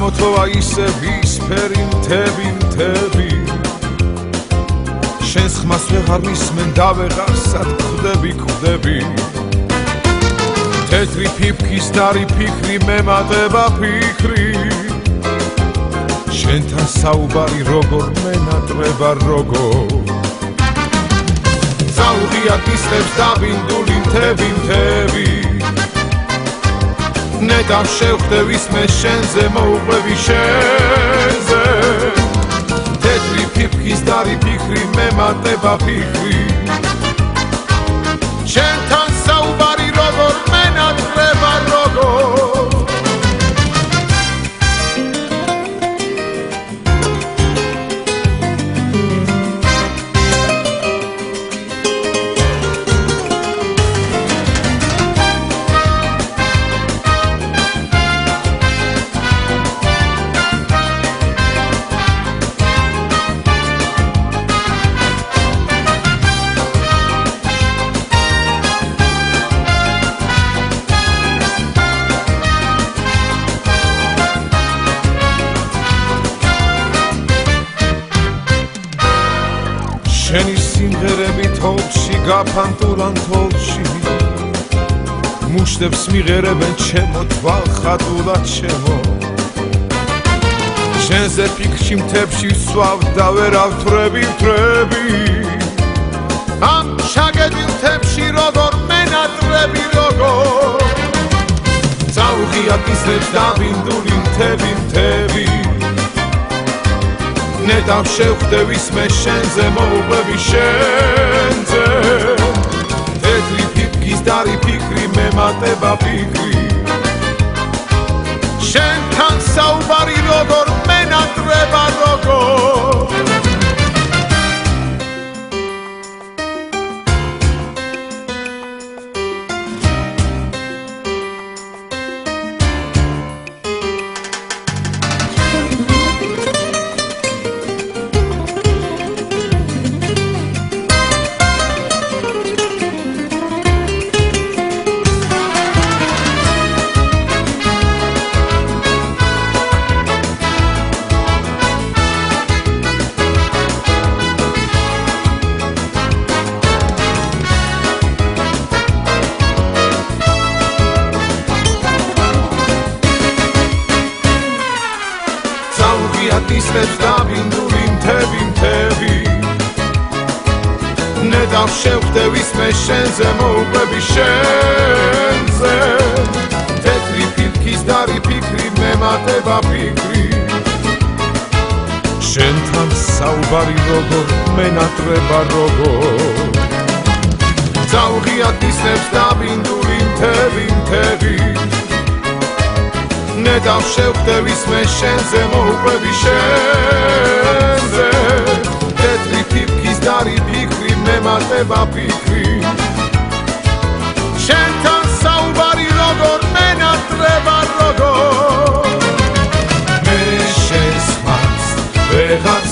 გამოთოვა ისე ვისფერი მთები შენს ხმას ვეღარ მისმენ და ვეღარ სად ხვდები თეთრი ფიფქის დარი ფიქრი მემატება ფიქრი შენთან საუბარი როგორ მენატრება როგორ საუღია კისლებს დაბინდული მთები ნეტავ შევხვდევის მე შენზე მოუყვევი შენზე თეთრი ფიფქის დარი ფიქრი მემატება ფიქრი შენთან საუბარი როგორ მენატრება როგორ შენი სიმღერები თოლში გაფანტულან თოლში მუშტებს მიღერებენ ჩემო თვალხატულად ჩემო შენზე ფიქრში მთებში ვსვავ და ვერავ ვთვრები ამ შაგედი მთებში როგორ მენატრები როგორ წაუღია კისლებს დაბინდული მთები ნეტავ შევხვდევის მე შენზე მოუყვევი შენზე თეთრი ფიფქის დარი ფიქრი მემატება ფიქრი შენთან საუბარი როგორ მენატრება როგორ კისლებს დაბინდული მთები ნეტავ შევხვდევის მე შენზე მოუყვევი შენზე თეთრი ფიფქის დარი ფიქრი მემატება ფიქრი შენთან საუბარი როგორ მენატრება როგორ წაუღია კისლებს დაბინდული მთები ნეტავ შევხვდევის მე შენზე მოუყვევი შენზე თეთრი ფიფქის დარი ფიქრი მემატება ფიქრი შენთან საუბარი როგორ მენატრება როგორ მე შენს ხმას ვეღარ